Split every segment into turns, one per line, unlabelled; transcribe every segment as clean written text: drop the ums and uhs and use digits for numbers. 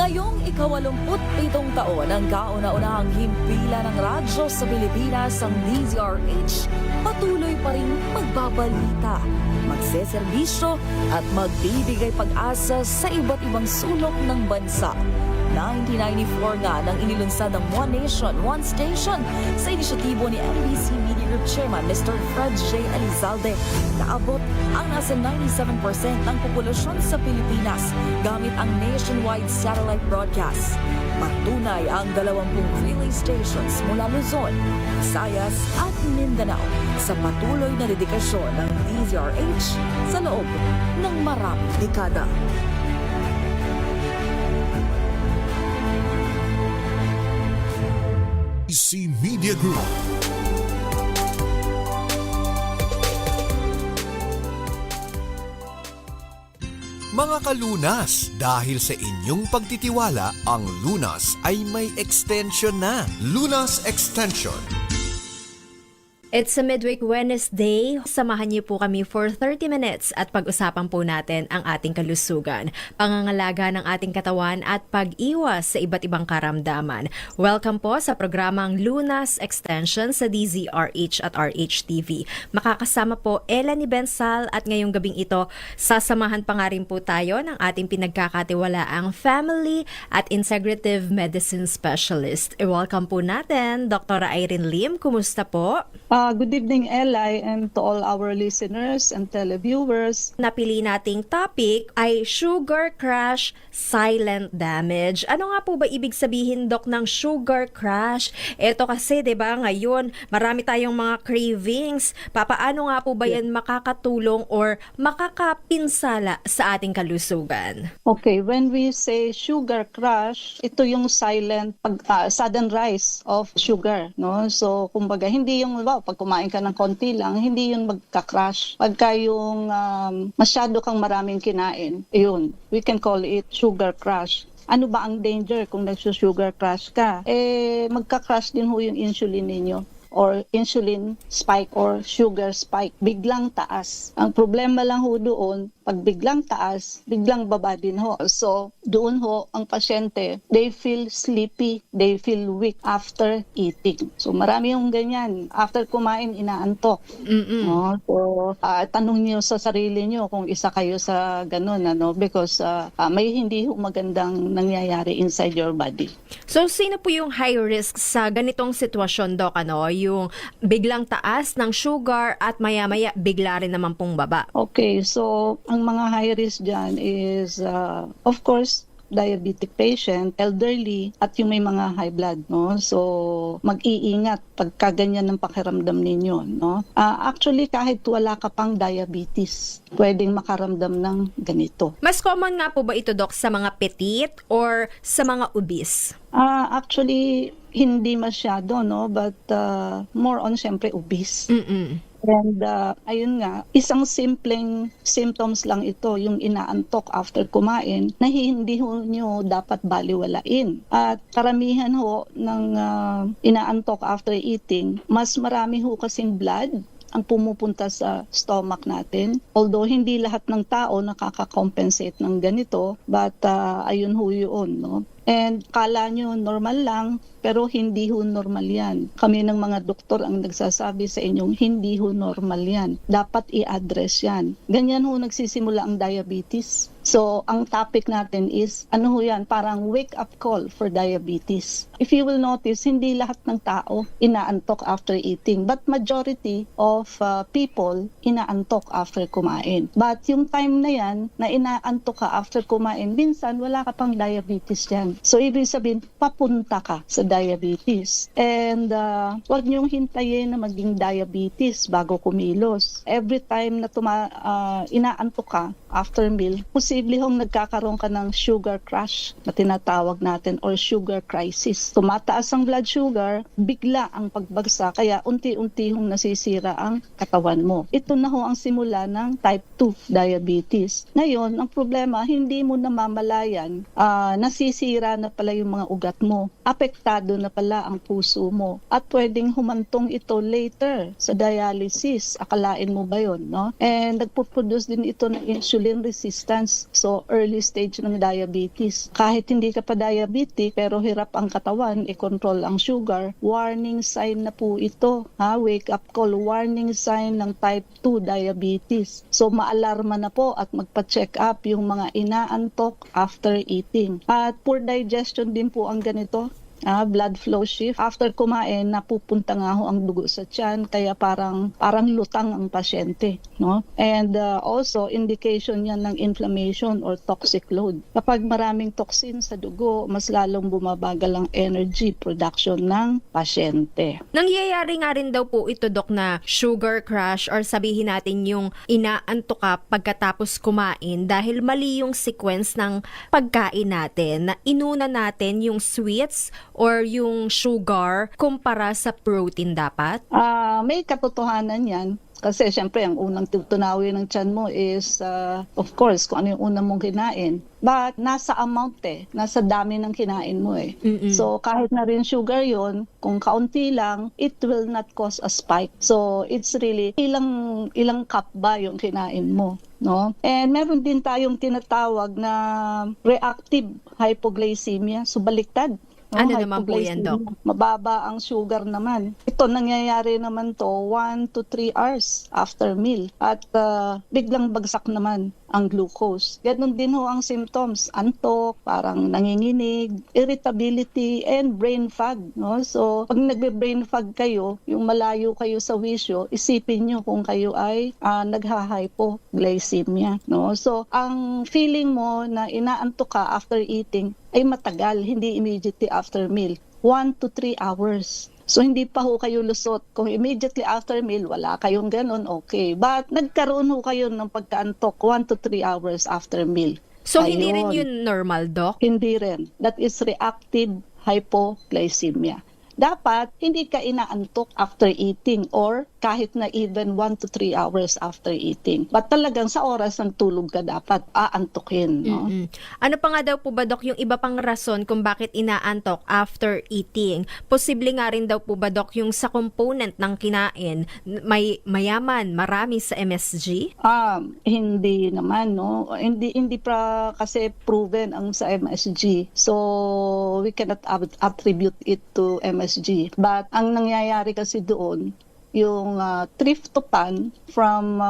Ngayong ika-87 taon ang kauna-unahang himpilan ng radyo sa Pilipinas, ang DZRH, patuloy pa rin magbabalita, magseserbisyo at magbibigay pag-asa sa iba't ibang sulok ng bansa. 1994 nga nang inilunsad ng One Nation, One Station sa inisyatibo ni MBC Media Group Chairman Mr. Fred J. Elizalde. Naabot ang nasa 97% ng populasyon sa Pilipinas gamit ang nationwide satellite broadcast. Patunay ang 20 relay stations mula Luzon, Visayas at Mindanao sa patuloy na dedikasyon ng DZRH sa loob ng maraming dekada.
MBC Media Group. Mga kalunas, dahil sa inyong pagtitiwala, ang Lunas ay may extension na. Lunas Extension.
It's a midweek Wednesday. Samahan niyo po kami for 30 minutes at pag-usapan po natin ang ating kalusugan, pangangalaga ng ating katawan at pag-iwas sa iba't ibang karamdaman. Welcome po sa programang Lunas Extension sa DZRH at RHTV. Makakasama po Ella ni Bensal at ngayong gabing ito, sasamahan pa nga rin po tayo ng ating pinagkakatiwalaang Family at Integrative Medicine Specialist. Welcome po natin, Dr. Irene Lim. Kumusta po?
Good evening, Eli, and to all our listeners and televiewers.
Napili nating topic ay sugar crash, silent damage. Ano nga po ba ibig sabihin, Dok, ng sugar crash? Ito kasi, 'di ba, ngayon marami tayong mga cravings. Papaano nga po ba yan makakatulong or makakapinsala sa ating kalusugan?
Okay, when we say sugar crash, ito yung silent sudden rise of sugar, no? So, kumbaga, hindi yung pag kumain ka ng konti lang, hindi yun magka-crash. Pagka yung masyado kang maraming kinain, yun, we can call it sugar crash. Ano ba ang danger kung nagsusugar crash ka? Magka-crash din ho yung insulin ninyo, or insulin spike or sugar spike. Biglang taas. Ang problema lang ho doon, pag biglang taas, biglang baba din ho. So, doon ho, ang pasyente, they feel sleepy, they feel weak after eating. So, marami yung ganyan. After kumain, inaantok. No? So, tanong niyo sa sarili niyo kung isa kayo sa ganun, ano? Because may hindi ho magandang nangyayari inside your body.
So, sino po yung high risk sa ganitong sitwasyon, Doc? Ano? Yung biglang taas ng sugar at maya-maya bigla rin naman pong baba.
Okay, so ang mga high risk dyan is, of course, diabetic patient, elderly, at yung may mga high blood, no? So, mag-iingat pagka ganyan ng pakiramdam ninyo, no? Actually, kahit wala ka pang diabetes, pwedeng makaramdam ng ganito.
Mas common nga po ba ito, Doc, sa mga petite or sa mga obese?
Actually, hindi masyado, no? But more on, syempre, obese. And ayun nga, isang simpleng symptoms lang ito, yung inaantok after kumain, na hindi ho nyo dapat baliwalain. At karamihan ho ng inaantok after eating, mas marami ho kasing blood ang pumupunta sa stomach natin. Although hindi lahat ng tao nakaka-compensate ng ganito, but ayun ho yun, no? And kala nyo normal lang, pero hindi ho normal yan. Kami ng mga doktor ang nagsasabi sa inyong hindi ho normal yan. Dapat i-address yan. Ganyan ho nagsisimula ang diabetes. So, ang topic natin is, ano ho yan, parang wake-up call for diabetes. If you will notice, hindi lahat ng tao inaantok after eating, but majority of people inaantok after kumain. But yung time na yan, na inaantok ka after kumain, minsan wala ka pang diabetes yan. So, ibig sabihin, papunta ka sa diabetes. And huwag niyong hintayin na maging diabetes bago kumilos. Every time na inaantok ka after meal, posible hong nagkakaroon ka ng sugar crash na tinatawag natin or sugar crisis. Tumataas ang blood sugar, bigla ang pagbagsak, kaya unti-unti hong nasisira ang katawan mo. Ito na ho ang simula ng type 2 diabetes. Ngayon, ang problema, hindi mo namamalayan, nasisira na pala yung mga ugat mo. Apektado na pala ang puso mo. At pwedeng humantong ito later sa dialysis. Akalain mo ba yun, no? And nagpo-produce din ito ng insulin resistance. diabetes. So, early stage ng diabetes. Kahit hindi ka pa diabetic, pero hirap ang katawan, i-control ang sugar, warning sign na po ito. Wake up call, warning sign ng type 2 diabetes. So, maalarma na po at magpa-check up yung mga inaantok after eating. At poor digestion din po ang ganito. Blood flow shift. After kumain, napupunta nga ho ang dugo sa tiyan, kaya parang lutang ang pasyente, no? And also, indication yan ng inflammation or toxic load. Kapag maraming toxin sa dugo, mas lalong bumabagal ang energy production ng pasyente.
Nangyayari nga rin daw po ito, Dok, na sugar crash or sabihin natin yung inaantok ka pagkatapos kumain dahil mali yung sequence ng pagkain natin, na inuna natin yung sweets or yung sugar kumpara sa protein dapat?
May katotohanan yan. Kasi syempre, ang unang tunawin ng tiyan mo is, of course, kung ano yung unang mong kinain. But nasa amount nasa dami ng kinain mo . So kahit na rin sugar yon, kung kaunti lang, it will not cause a spike. So it's really ilang cup ba yung kinain mo, no? And meron din tayong tinatawag na reactive hypoglycemia, so baliktad.
Ano naman po yan, Doc?
Mababa ang sugar naman. Ito, nangyayari naman to 1 to 3 hours after meal. At biglang bagsak naman ang glucose. Ganon din ho ang symptoms. Antok, parang nanginginig, irritability, and brain fog. No? So, pag nagbe-brain fog kayo, yung malayo kayo sa wisyo, isipin nyo kung kayo ay nagha-hypoglycemia. No? So, ang feeling mo na inaantok ka after eating ay matagal, hindi immediately after meal. 1 to 3 hours. So, hindi pa ho kayo lusot. Kung immediately after meal, wala kayong ganun, okay. But, nagkaroon ho kayo ng pagkaantok 1 to 3 hours after meal.
So, hindi
Ayun.
rin yun normal, Doc?
Hindi rin. That is reactive hypoglycemia. Dapat, hindi ka inaantok after eating or kahit na even 1 to 3 hours after eating. But talagang sa oras ng tulog ka dapat aantukin. No?
Ano pa nga daw po ba, Doc, yung iba pang rason kung bakit inaantok after eating? Posible nga rin daw po ba, Doc, yung sa component ng kinain, may mayaman, marami sa MSG?
Hindi naman, no? Hindi pa kasi proven ang sa MSG. So, we cannot attribute it to MSG. But ang nangyayari kasi doon, yung tryptophan from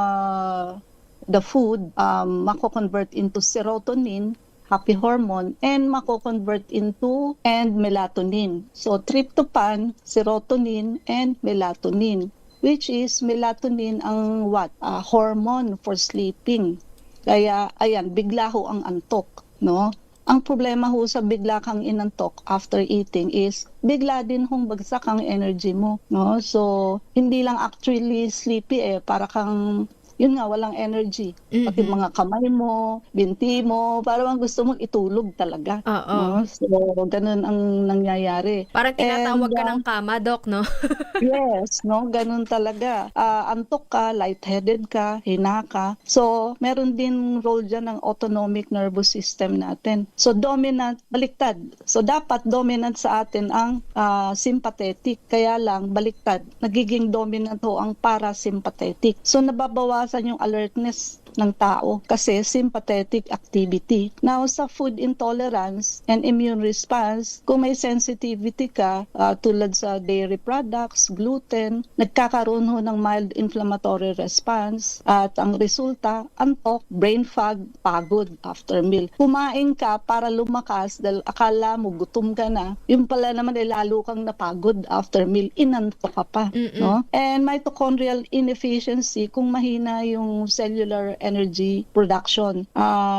the food mako-convert into serotonin, happy hormone, and mako-convert into melatonin. So tryptophan, serotonin, and melatonin, which is melatonin ang hormone for sleeping. Kaya ayan, bigla ho ang antok, no? Ang problema ho sa bigla kang inantok after eating is bigla din hong bagsak ang energy mo, no? So, hindi lang actually sleepy para kang yun nga, walang energy. Pati mga kamay mo, binti mo, parang gusto mong itulog talaga. No? So, ganun ang nangyayari.
Parang tinatawag ka ng kama, Doc, no?
Yes, no? Ganun talaga. Antok ka, lightheaded ka, hina ka. So, meron din role dyan ng autonomic nervous system natin. So, dominant, baliktad. So, dapat dominant sa atin ang sympathetic. Kaya lang, baliktad. Nagiging dominant ho ang parasympathetic. So, nababawasan yung alertness ng tao kasi sympathetic activity. Now, sa food intolerance and immune response, kung may sensitivity ka tulad sa dairy products, gluten, nagkakaroon ho ng mild inflammatory response at ang resulta, antok, brain fog, pagod after meal. Kumain ka para lumakas dahil akala mo gutom ka na, yung pala naman ay lalo kang napagod after meal, inantok ka pa. No? And mitochondrial inefficiency, kung mahina yung cellular energy production.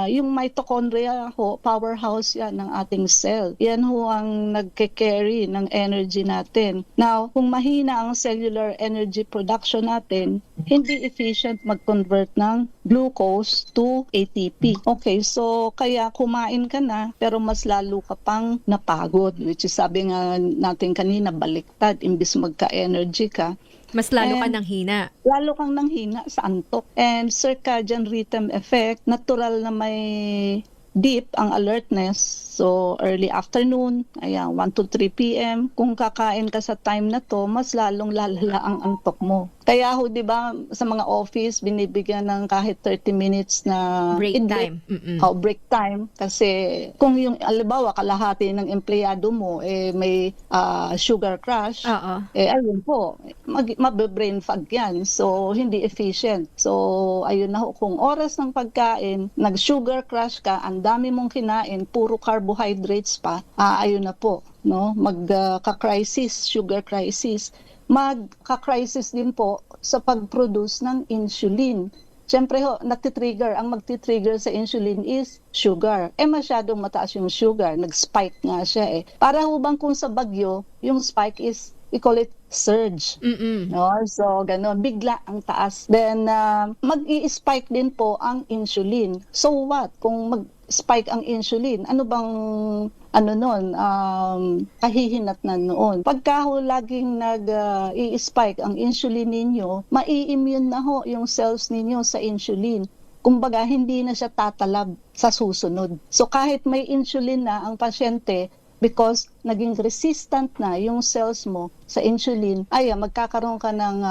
Yung mitochondria ho, powerhouse yan ng ating cell. Yan ho ang nagke-carry ng energy natin. Now, kung mahina ang cellular energy production natin, hindi efficient mag-convert ng glucose to ATP. Okay, so kaya kumain ka na pero mas lalo ka pang napagod, which is sabi nga natin kanina, baliktad, imbis magka-energy ka.
Mas lalo ka nang hina.
Lalo kang nanghina sa antok. And circadian rhythm effect, natural na may dip ang alertness. So, early afternoon, 1 to 3 p.m. Kung kakain ka sa time na to, mas lalong lalala ang antok mo. Kaya ho, di ba, sa mga office, binibigyan ng kahit 30 minutes na
Break time.
break time. Kasi kung yung, alibawa, kalahati ng empleyado mo, may sugar crash,
Oo.
ayun po, mabe-brain fog yan. So, hindi efficient. So, ayun na ho, kung oras ng pagkain, nag-sugar crash ka, ang dami mong kinain, puro carbohydrates pa, ayun na po, no? Magka-crisis, sugar crisis. Magka-crisis din po sa pag-produce ng insulin. Siyempre ho, ang magti-trigger sa insulin is sugar. Masyadong mataas yung sugar, nag-spike nga siya Para ho bang kung sa bagyo, yung spike is, we call it surge. No? So, ganun, bigla ang taas. Then, mag-i-spike din po ang insulin. So what? Kung mag-spike ang insulin, ano bang kahihinatnan noon. Pagka ho laging i-spike ang insulin ninyo, mai-immune na ho yung cells ninyo sa insulin. Kumbaga, hindi na siya tatalab sa susunod. So kahit may insulin na ang pasyente, because naging resistant na yung cells mo sa insulin, magkakaroon ka ng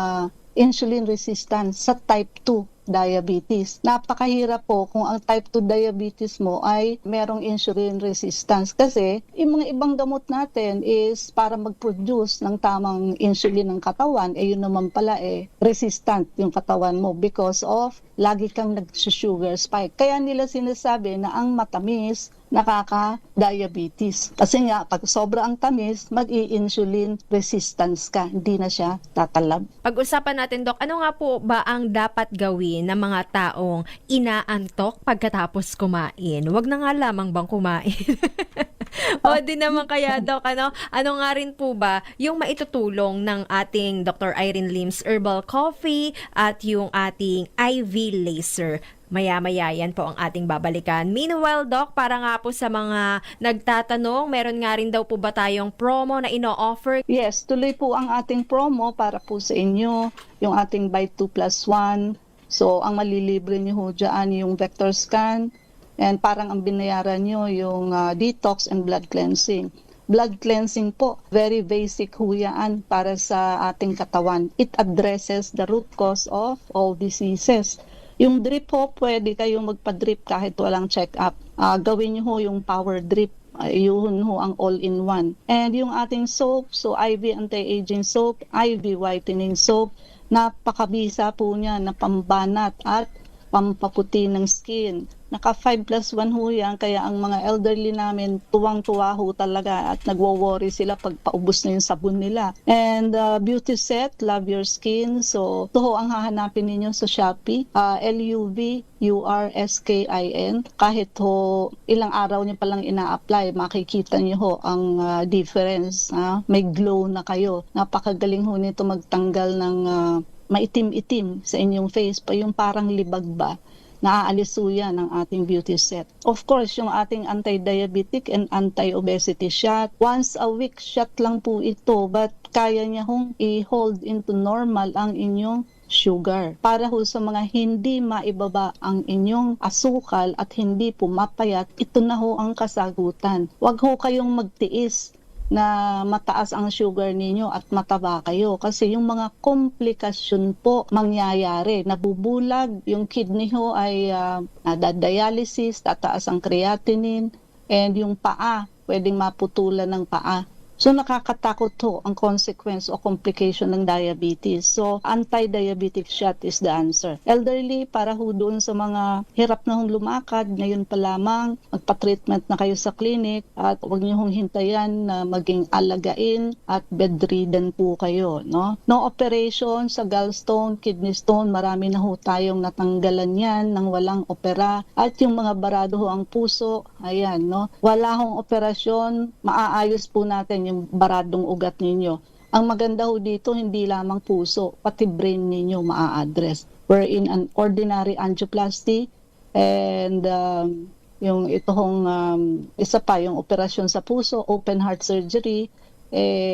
insulin resistance sa type 2 diabetes. Napakahirap po kung ang type 2 diabetes mo ay merong insulin resistance kasi yung mga ibang gamot natin is para mag-produce ng tamang insulin ng katawan, yun naman pala resistant yung katawan mo because of lagi kang nag-sugar spike. Kaya nila sinasabi na ang matamis nakaka-diabetes. Kasi nga, pag sobra ang tamis, mag-i-insulin resistance ka. Hindi na siya tatalab.
Pag-usapan natin, Dok, ano nga po ba ang dapat gawin ng mga taong inaantok pagkatapos kumain? Huwag na nga lamang bang kumain? O di naman kaya, Dok, ano nga rin po ba yung maitutulong ng ating Dr. Irene Lim's Herbal Coffee at yung ating IV laser? Maya-maya yan po ang ating babalikan. Meanwhile, Doc, para nga po sa mga nagtatanong, meron nga rin daw po ba tayong promo na ino-offer?
Yes, tuloy po ang ating promo para po sa inyo, yung ating buy 2 plus 1. So, ang malilibre nyo ho dyan yung vector scan and parang ang binayaran nyo yung detox and blood cleansing. Blood cleansing po, very basic ho yan para sa ating katawan. It addresses the root cause of all diseases. Yung drip ho, pwede kayong magpa-drip kahit walang check-up. Gawin nyo ho yung power drip. Yun ho ang all-in-one. And yung ating soap, so IV anti-aging soap, IV whitening soap, napakabisa po niya na pambanat at pampaputi ng skin. Naka 5 plus 1 ho yan, kaya ang mga elderly namin tuwang-tuwa ho talaga at nagwo-worry sila pag paubos na yung sabon nila. And beauty set, love your skin. So ito ho ang hahanapin ninyo sa Shopee, LUVURSKIN. Kahit ho ilang araw niyo palang ina-apply, makikita niyo ho ang difference. May glow na kayo. Napakagaling ho nito magtanggal ng maitim-itim sa inyong face pa, yung parang libag ba. Naaalis ho yan ng ating beauty set. Of course, yung ating anti-diabetic and anti-obesity shot. Once a week shot lang po ito, but kaya niya hong i-hold into normal ang inyong sugar. Para ho sa mga hindi maibaba ang inyong asukal at hindi pumapayat, ito na ho ang kasagutan. Huwag ho kayong magtiis na mataas ang sugar ninyo at mataba kayo kasi yung mga komplikasyon po mangyayari. Nabubulag, yung kidney ho ay nadadialysis, tataas ang creatinine, and yung paa, pwedeng maputulan ng paa. So nakakatakot ho ang consequence o complication ng diabetes. So anti-diabetic shot is the answer. Elderly, para ho doon sa mga hirap na hong lumakad, ngayon pa lamang magpa-treatment na kayo sa clinic at huwag niyo hong hintayan na maging alagain at bedridden po kayo. No operation sa gallstone, kidney stone, marami na ho tayong natanggalan yan nang walang opera. At yung mga barado ho ang puso, ayan, wala hong operasyon, maaayos po natin yung baradong ugat ninyo. Ang maganda ho dito, hindi lamang puso, pati brain ninyo maa-address. We're in an ordinary angioplasty and yung ito hong isa pa, yung operasyon sa puso, open heart surgery,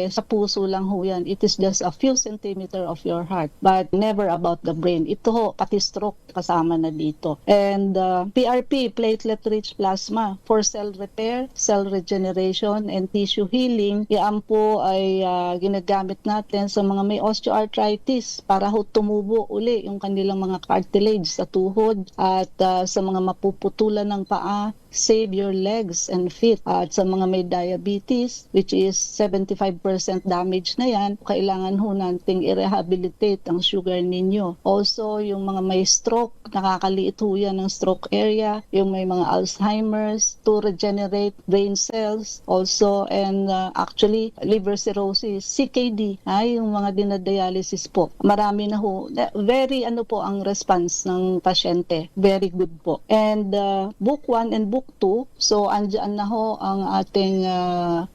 sa puso lang ho yan. It is just a few centimeter of your heart, but never about the brain. Ito ho, pati stroke kasama na dito. And PRP, platelet-rich plasma, for cell repair, cell regeneration, and tissue healing. Yan po ay ginagamit natin sa mga may osteoarthritis para ho tumubo uli yung kanilang mga cartilage sa tuhod at sa mga mapuputulan ng paa, save your legs and feet. At sa mga may diabetes, which is 75% damage na yan, kailangan ho nating i-rehabilitate ang sugar ninyo. Also, yung mga may stroke, nakakaliit ho yan ng stroke area, yung may mga Alzheimer's, to regenerate brain cells also, and actually liver cirrhosis, CKD, yung mga dinadialysis po. Marami na ho. Very po ang response ng pasyente. Very good po. And book 1 and book 2, so andyan na ho ang ating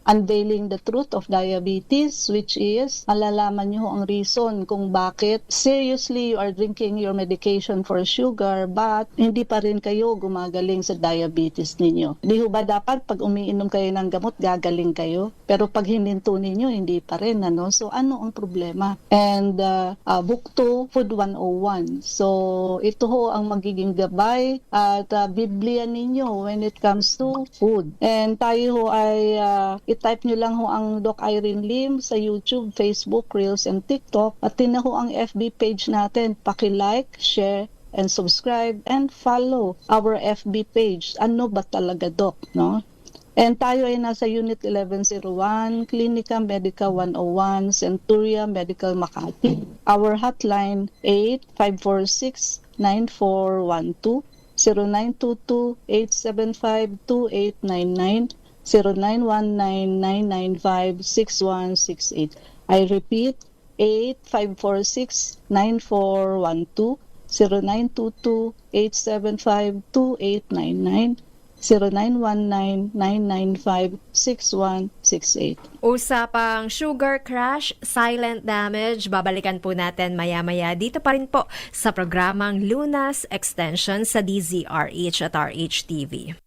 unveiling the truth of diabetes, which is malalaman nyo ho ang reason kung bakit seriously you are drinking your medication for sugar but hindi pa rin kayo gumagaling sa diabetes ninyo. Di ho ba dapat pag umiinom kayo ng gamot gagaling kayo? Pero pag hininto ninyo hindi pa rin, ano? So ano ang problema? And book 2, food 101. So ito ho ang magiging gabay at Biblia ninyo when it comes to food. And tayo ho ay i-type nyo lang ho ang Doc Irene Lim sa YouTube, Facebook, Reels, and TikTok. At tina ho ang FB page natin. Paki-like, share, and subscribe, and follow our FB page. Ano ba talaga, Doc, no? And tayo ay nasa Unit 1101, Clinica Medica 101, Centuria Medical Makati. Our hotline 8546-9412, 0922-875-2899, 0919-995-6168. I repeat, 8546-9412, 0922-875-2899, 0919-995-6168.
Usapang sugar crash, silent damage, babalikan po natin maya-maya dito pa rin po sa programang Lunas Extension sa DZRH at RH-TV.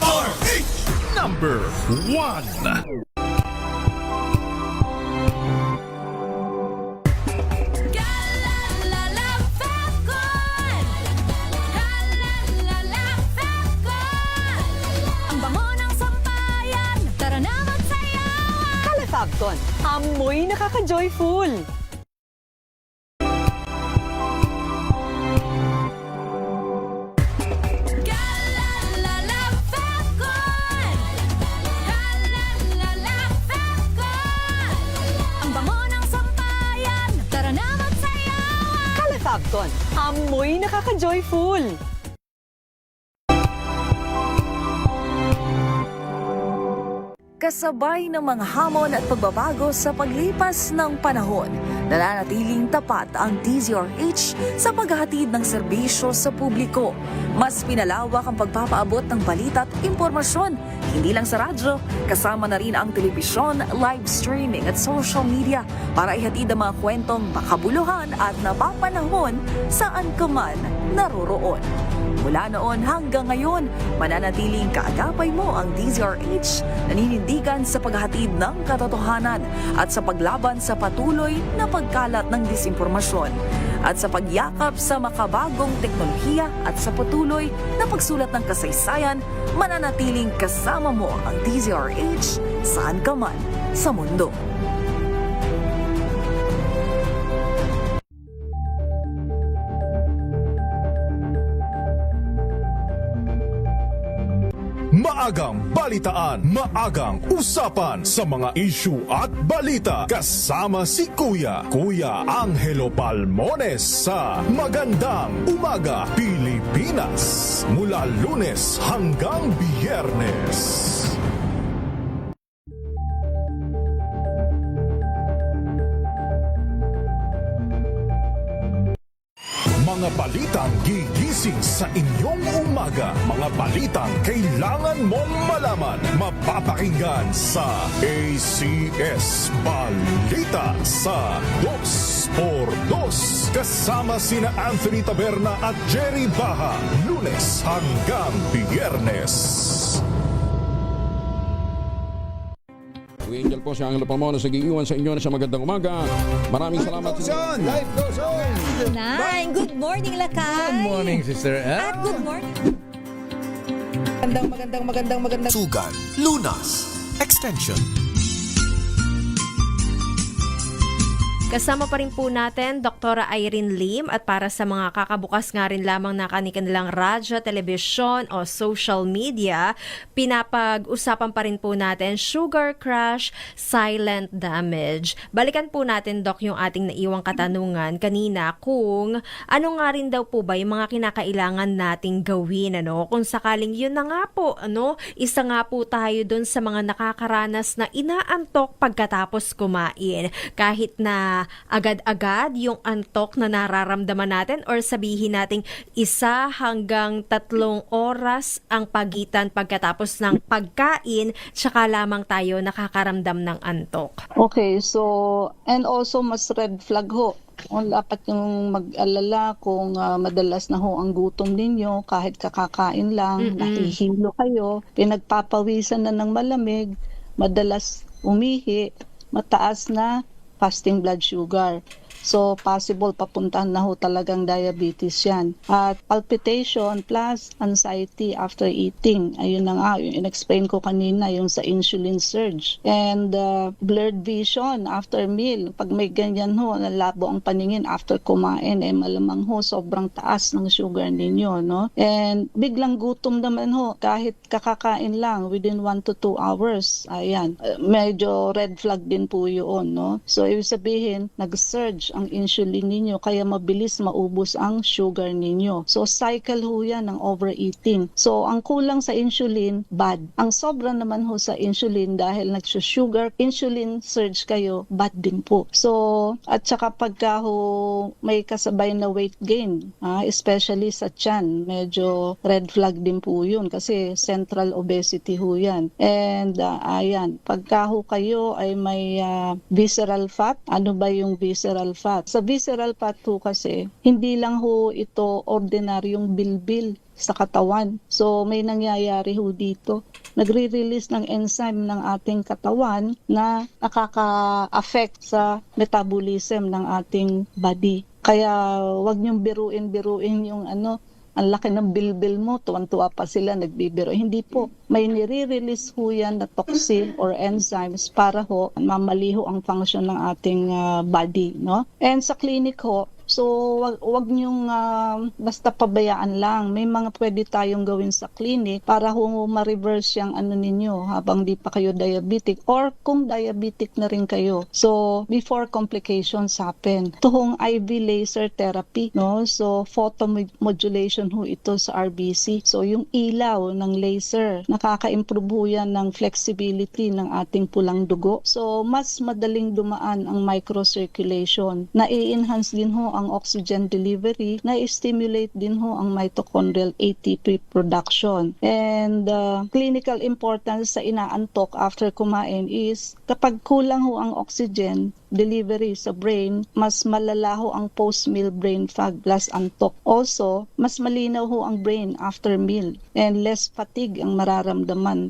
RH number 1.
Fabcon, amoy nakaka-joyful.
Ang bango ng sampayan, tara na magsayawan.
Fabcon, amoy nakaka-joyful.
Kasabay ng mga hamon at pagbabago sa paglipas ng panahon, nananatiling tapat ang DZRH sa paghahatid ng serbisyo sa publiko. Mas pinalawak ang pagpapaabot ng balita at impormasyon, hindi lang sa radyo, kasama na rin ang telebisyon, live streaming at social media para ihatid ang mga kwentong makabuluhan at napapanahon saan ka man naroroon. Mula noon hanggang ngayon, mananatiling kaagapay mo ang DZRH, naninindigan sa paghahatid ng katotohanan at sa paglaban sa patuloy na pagkalat ng disinformasyon at sa pagyakap sa makabagong teknolohiya at sa patuloy na pagsulat ng kasaysayan, mananatiling kasama mo ang DZRH saan ka man sa mundo.
Maagang balitaan, maagang usapan sa mga issue at balita. Kasama si Kuya Angelo Palmones sa Magandang Umaga Pilipinas. Mula Lunes hanggang Biyernes. Mga balitang gigising sa inyong umaga. Mga balitang kailangan mong malaman. Mapapakinggan sa ACS Balita sa 2x2. Kasama sina Anthony Taberna at Jerry Baha. Lunes hanggang Biyernes.
Kuya Angel po, si Angelo Palmono sa giiwan sa inyo na sa magandang umaga. Maraming salamat.
Life goes on!
Nine. Good morning, Lakay.
Good morning, Sister Ann.
At good morning.
Magandang.
Sugan, Lunas, Extension.
Kasama pa rin po natin Dr. Irene Lim at para sa mga kakabukas nga rin lamang na kanilang radyo, telebisyon o social media, pinapag-usapan pa rin po natin sugar crash, silent damage. Balikan po natin, Doc, yung ating naiwang katanungan kanina kung ano nga rin daw po ba yung mga kinakailangan nating gawin, kung sakaling yun na nga po, isa nga po tayo dun sa mga nakakaranas na inaantok pagkatapos kumain. Kahit na agad-agad yung antok na nararamdaman natin or sabihin nating 1 hanggang 3 oras ang pagitan pagkatapos ng pagkain, tsaka lamang tayo nakakaramdam ng antok.
Okay, so and also mas red flag ho. Dapat yung mag-alala kung madalas na ho ang gutom ninyo kahit kakakain lang, nahihilo kayo, pinagpapawisan na ng malamig, madalas umihi, mataas na fasting blood sugar. So, possible papuntahan na ho talagang diabetes yan. At palpitation plus anxiety after eating. Ayun na nga, yung in-explain ko kanina, yung sa insulin surge. And blurred vision after meal. Pag may ganyan ho, nalabo ang paningin after kumain, malamang ho, sobrang taas ng sugar ninyo, no? And biglang gutom naman ho, kahit kakakain lang, within 1 to 2 hours. Ayan, medyo red flag din po yun, no? So, ibig sabihin, nag-surge ang insulin ninyo kaya mabilis maubos ang sugar ninyo. So cycle ho yan ng overeating. So ang kulang sa insulin, bad. Ang sobra naman ho sa insulin dahil nagsusugar, insulin surge kayo, bad din po. So at saka pagka ho may kasabay na weight gain, especially sa tiyan, medyo red flag din po yun kasi central obesity ho yan. And ayan, pagka ho kayo ay may visceral fat, ano ba yung visceral fat? Sa visceral fat ho kasi, hindi lang ho ito ordinaryong bilbil sa katawan. So may nangyayari ho dito. Nagre-release ng enzyme ng ating katawan na nakaka-affect sa metabolism ng ating body. Kaya wag niyong biruin yung ang laki ng bilbil mo, tuwan-tuwa pa sila, nagbibiro. Hindi po. May nire-release ho yan na toxin or enzymes para ho mamaliho ang function ng ating body, no? And sa clinic ho, so wag niyong basta pabayaan lang. May mga pwede tayong gawin sa clinic para ho ma-reverse yung ninyo habang di pa kayo diabetic or kung diabetic na rin kayo. So before complications happen. Ito hong IV laser therapy, no? So photomodulation ho ito sa RBC. So yung ilaw ng laser, nakaka-improve ho yan ng flexibility ng ating pulang dugo. So mas madaling dumaan ang microcirculation. Na-enhance din ho ang oxygen delivery, na-stimulate din ho ang mitochondrial ATP production. And clinical importance sa inaantok after kumain is kapag kulang ho ang oxygen delivery sa brain, mas malala ho ang post-meal brain fog plus antok. Also, mas malinaw ho ang brain after meal and less fatigue ang mararamdaman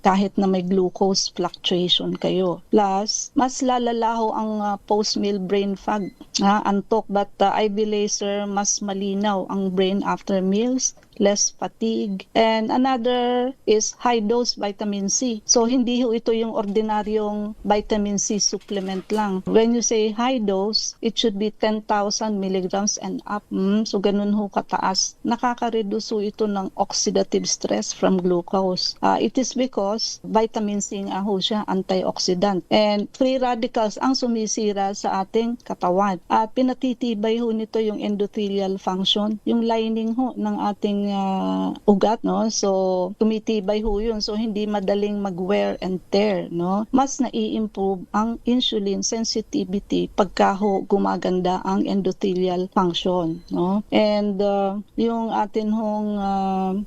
kahit na may glucose fluctuation kayo. Plus, mas lalala ho ang post-meal brain fog, antok, but IV laser, mas malinaw ang brain after meals, less fatigue. And another is high-dose vitamin C. So, hindi ho ito yung ordinaryong vitamin C supplement lang. When you say high dose, it should be 10,000 milligrams and up. So, ganun ho kataas. Nakaka-reduce ho ito ng oxidative stress from glucose. It is because vitamin C nga ho siya, antioxidant. And free radicals ang sumisira sa ating katawan. At pinatitibay ho nito yung endothelial function, yung lining ho ng ating ugat, no? So, tumitibay ho yun. So, hindi madaling mag-wear and tear, no? Mas nai-improve ang insulin sensitivity pagka ho gumaganda ang endothelial function, no? And yung atin hong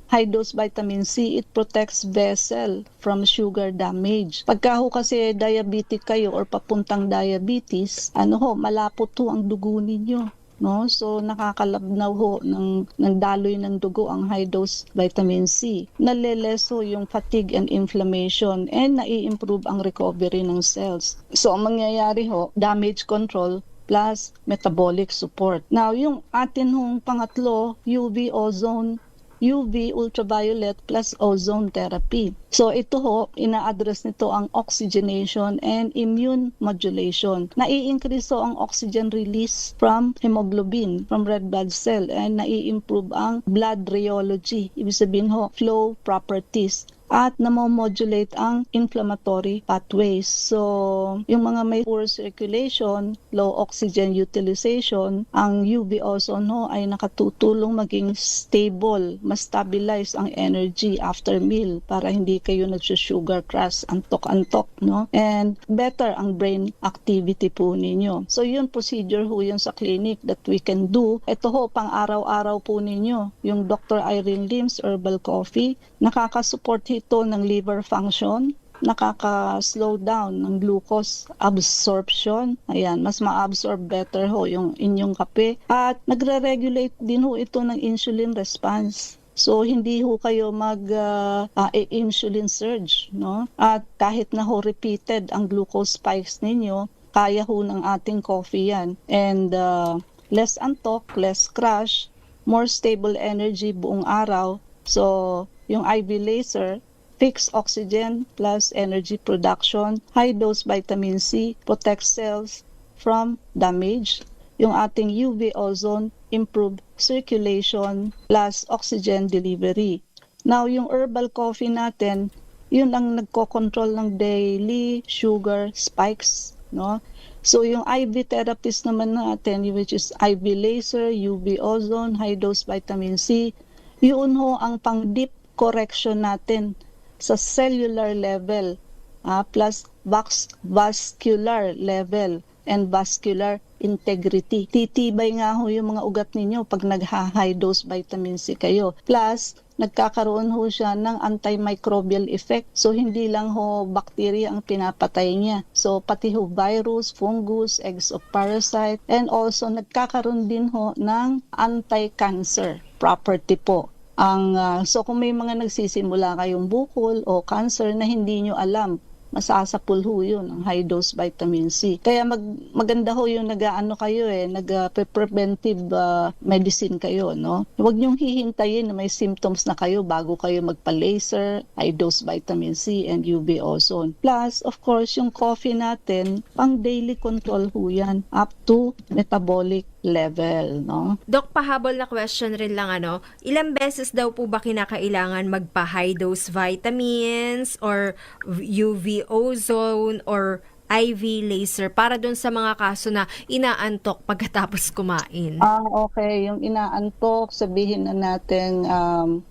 high-dose vitamin C, it protects vessel from sugar damage. Pagka ho kasi diabetic kayo or papuntang diabetes, malapot ho ang dugo ninyo. no? So nakakalabnaw ho ng daloy ng dugo ang high dose vitamin C. Naleleso yung fatigue and inflammation and nai-improve ang recovery ng cells. So ang mangyayari ho, damage control plus metabolic support. Now, yung atin hong pangatlo, UV ozone, UV ultraviolet plus ozone therapy. So ito ho, ina-address nito ang oxygenation and immune modulation. Nai-increase ho ang oxygen release from hemoglobin, from red blood cell, and nai-improve ang blood rheology. Ibig sabihin ho, flow properties at namomodulate ang inflammatory pathways. So, yung mga may poor circulation, low oxygen utilization, ang UV ozone ho ay nakatutulong maging stable, mas stabilize ang energy after meal para hindi kayo nagsusugar crash, antok-antok, no? And better ang brain activity po ninyo. So, yun procedure ho yun sa clinic that we can do. Ito ho, pang araw-araw po ninyo. Yung Dr. Irene Lim's Herbal Coffee, nakaka-support ito ng liver function, nakaka-slow down ng glucose absorption. Ayan, mas ma-absorb better ho yung inyong kape. At nagre-regulate din ho ito ng insulin response. So, hindi ho kayo mag-insulin surge, no? At kahit na ho repeated ang glucose spikes ninyo, kaya ho ng ating coffee yan. And less antok, less crash, more stable energy buong araw. So, yung IV laser, fixed oxygen plus energy production, high-dose vitamin C, protects cells from damage. Yung ating UV ozone, improved circulation plus oxygen delivery. Now, yung herbal coffee natin, yun ang nagko-control ng daily sugar spikes, no? So, yung IV therapist naman natin, which is IV laser, UV ozone, high-dose vitamin C, yun ho ang pang-deep correction natin sa cellular level plus vascular level and vascular integrity. Titibay nga ho yung mga ugat ninyo pag nagha-high dose vitamin C kayo. Plus, nagkakaroon ho siya ng antimicrobial effect. So, hindi lang ho bacteria ang pinapatay niya. So, pati ho virus, fungus, eggs of parasite, and also nagkakaroon din ho ng anti-cancer property po. So kung may mga nagsisimula kayong bukol o cancer na hindi nyo alam, masasapul ho yun, ang high dose vitamin C. Kaya maganda ho yung nag-preventive medicine kayo, no? Huwag nyong hihintayin na may symptoms na kayo bago kayo magpa-laser, high dose vitamin C and UV ozone. Plus, of course, yung coffee natin, pang daily control ho yan, up to metabolic level, no?
Dok, pahabol na question rin lang, ilang beses daw po ba kinakailangan magpa-high dose vitamins or UV ozone or IV laser para dun sa mga kaso na inaantok pagkatapos kumain?
Okay. Yung inaantok, sabihin na natin 5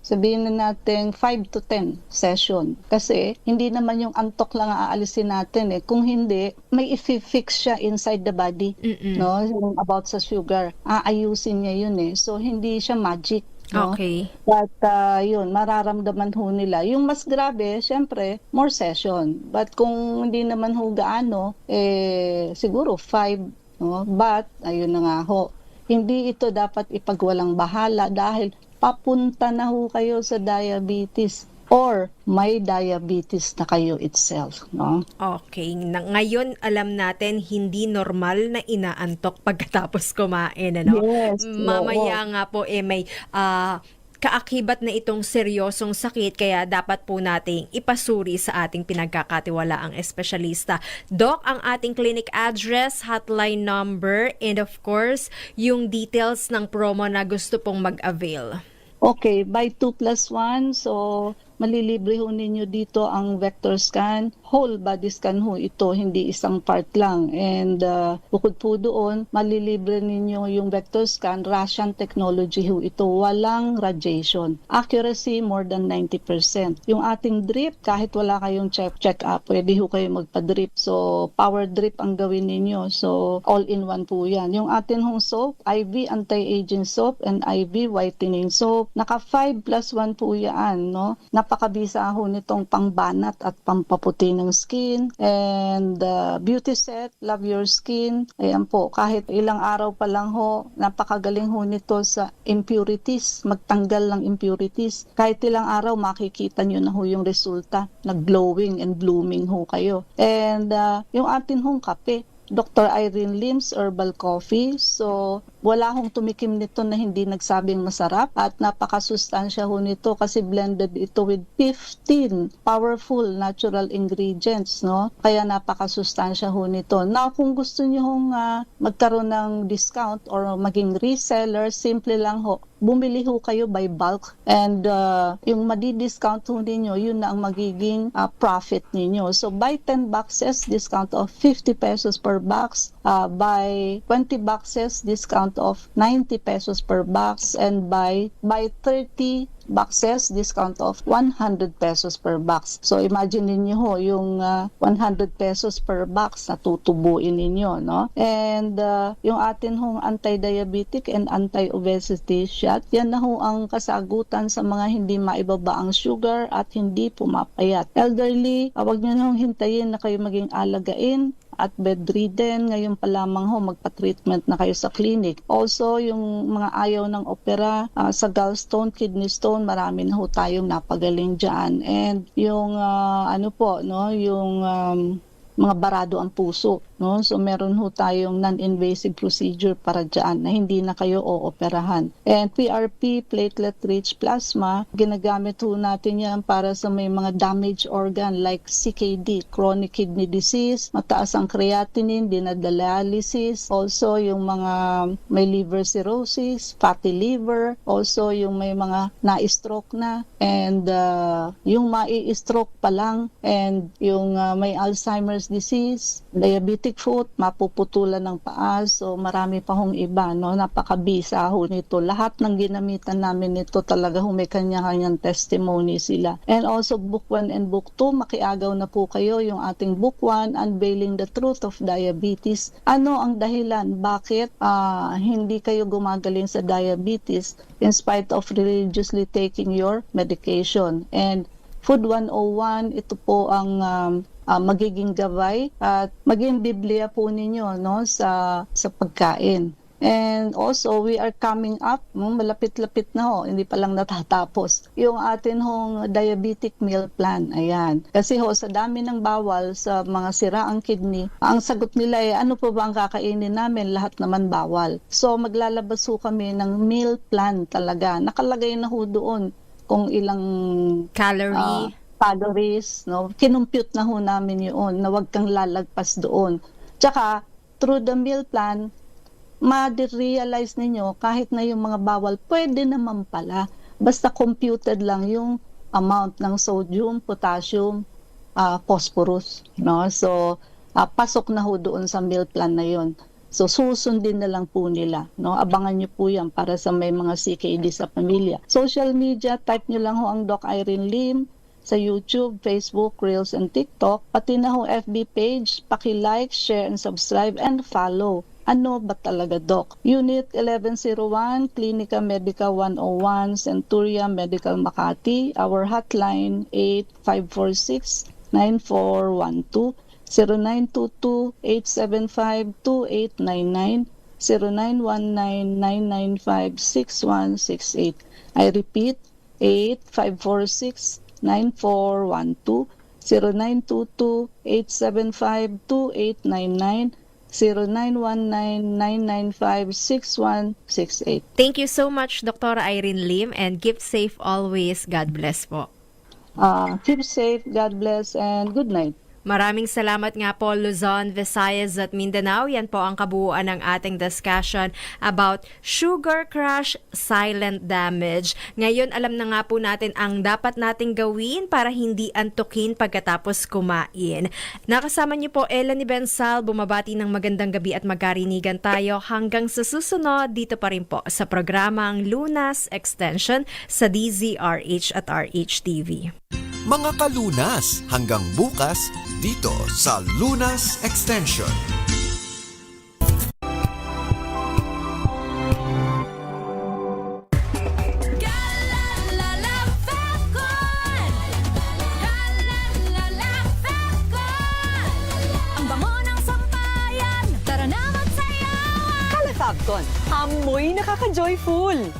to 10 session. Kasi hindi naman yung antok lang aalisin natin eh. Kung hindi, may i-fix siya inside the body. No? Yung about sa sugar. Aayusin niya yun eh. So, hindi siya magic. No?
Okay.
But yun, mararamdaman ho nila. Yung mas grabe, syempre, more session. But kung hindi naman ho gaano, siguro 5. No? But, ayun na nga ho, hindi ito dapat ipagwalang bahala dahil papunta na ho kayo sa diabetes or may diabetes na kayo itself, no?
Okay. Ngayon, alam natin, hindi normal na inaantok pagkatapos kumain,
Yes.
Mamaya nga po, may kaakibat na itong seryosong sakit, kaya dapat po nating ipasuri sa ating pinagkakatiwalaang espesyalista. Doc, ang ating clinic address, hotline number, and of course, yung details ng promo na gusto pong mag-avail.
Okay, buy 2+1. So, malilibre ho ninyo dito ang vector scan. Whole body scan ho ito, hindi isang part lang. And bukod po doon, malilibre ninyo yung vector scan, Russian technology ho ito. Walang radiation. Accuracy more than 90%. Yung ating drip, kahit wala kayong check-up, pwede ho kayo magpa-drip. So, power drip ang gawin ninyo. So, all-in-one po yan. Yung atin hong soap, IV anti-aging soap and IV whitening soap. Naka 5+1 po yan, no? Napakabisa ho nitong pangbanat at pampaputi whitening ng skin, and beauty set, love your skin. Ayan po, kahit ilang araw pa lang ho, napakagaling ho nito sa impurities, magtanggal ng impurities. Kahit ilang araw, makikita nyo na ho yung resulta, nag-glowing and blooming ho kayo. And yung atin hong kape, Dr. Irene Lim's Herbal Coffee. So, wala hong tumikim nito na hindi nagsabing masarap at napakasustansya ho nito kasi blended ito with 15 powerful natural ingredients, no? Kaya napakasustansya ho nito. Now, kung gusto niyo hong magkaroon ng discount or maging reseller, simple lang ho. Bumili ho kayo by bulk and yung madi-discount ho ninyo, yun na ang magiging profit ninyo. So, buy 10 boxes, discount of 50 pesos per box. Buy 20 boxes, discount of 90 pesos per box, and buy 30 boxes, discount of 100 pesos per box. So imagine niyo ho yung 100 pesos per box na tutubuin ninyo, no? And yung atin hong anti-diabetic and anti-obesity shot, yan na ho ang kasagutan sa mga hindi maibaba ang sugar at hindi pumapayat. Elderly, wag niyo na hong hintayin na kayo maging alagain at bedridden, ngayon pa lamang ho magpa-treatment na kayo sa clinic. Also, yung mga ayaw ng opera, sa gallstone, kidney stone, marami na ho tayong napagaling dyan. And yung yung mga barado ang puso, no? So meron ho tayong non-invasive procedure para dyan na hindi na kayo ooperahan. And PRP, platelet-rich plasma, ginagamit ho natin yan para sa may mga damaged organ like CKD, chronic kidney disease, mataas ang creatinine, dinadialysis, also yung mga may liver cirrhosis, fatty liver, also yung may mga na-stroke na, and yung mai-stroke pa lang, and yung may Alzheimer's disease, diabetic foot, mapuputulan ng paa, so marami pa hong iba, no? Napakabisa ho nito. Lahat ng ginamitan namin nito talaga ho may kanya-kanyang testimony sila. And also book 1 and book 2, makiagaw na po kayo yung ating book 1, Unveiling the Truth of Diabetes. Ano ang dahilan? Bakit hindi kayo gumagaling sa diabetes in spite of religiously taking your medication? And Food 101, ito po ang magiging gabay at maging Biblia po ninyo, no, sa pagkain. And also, we are coming up, malapit-lapit na ho, hindi pa lang natatapos, yung atin hong diabetic meal plan. Ayan. Kasi ho, sa dami ng bawal sa mga siraang kidney, ang sagot nila ay, ano po ba ang kakainin namin? Lahat naman bawal. So, maglalabas ho kami ng meal plan talaga. Nakalagay na ho doon kung ilang calories, no? Kinumpute na ho namin yun na wag kang lalagpas doon. Tsaka, through the meal plan, ma-realize ninyo kahit na yung mga bawal, pwede naman pala. Basta computed lang yung amount ng sodium, potassium, phosphorus, no? So, pasok na ho doon sa meal plan na yun. So, susundin na lang po nila, no? Abangan nyo po yan para sa may mga CKD sa pamilya. Social media, type nyo lang ho ang Doc Irene Lim sa YouTube, Facebook, Reels, and TikTok. Pati na ho FB page, paki-like, share, and subscribe, and follow. Ano ba talaga, Doc? Unit 1101, Clinica Medica 101, Centuria Medical Makati. Our hotline, 8546-9412. 0922-875-2899, 0919-995-6168. I repeat, 8546-9412, 0922-875-2899, 0919-995-6168.
Thank you so much, Dr. Irene Lim, and keep safe always. God bless po.
Keep safe, God bless, and good night.
Maraming salamat nga po, Luzon, Visayas at Mindanao. Yan po ang kabuuan ng ating discussion about sugar crash, silent damage. Ngayon, alam na nga po natin ang dapat nating gawin para hindi antukin pagkatapos kumain. Nakasama niyo po Ella ni Bensal, bumabati ng magandang gabi at magkarinigan tayo hanggang sa susunod dito pa rin po sa programang Lunas Extension sa DZRH at RHTV.
Mga kalunas, hanggang bukas dito sa Lunas Extension.
Amoy nakaka-joyful.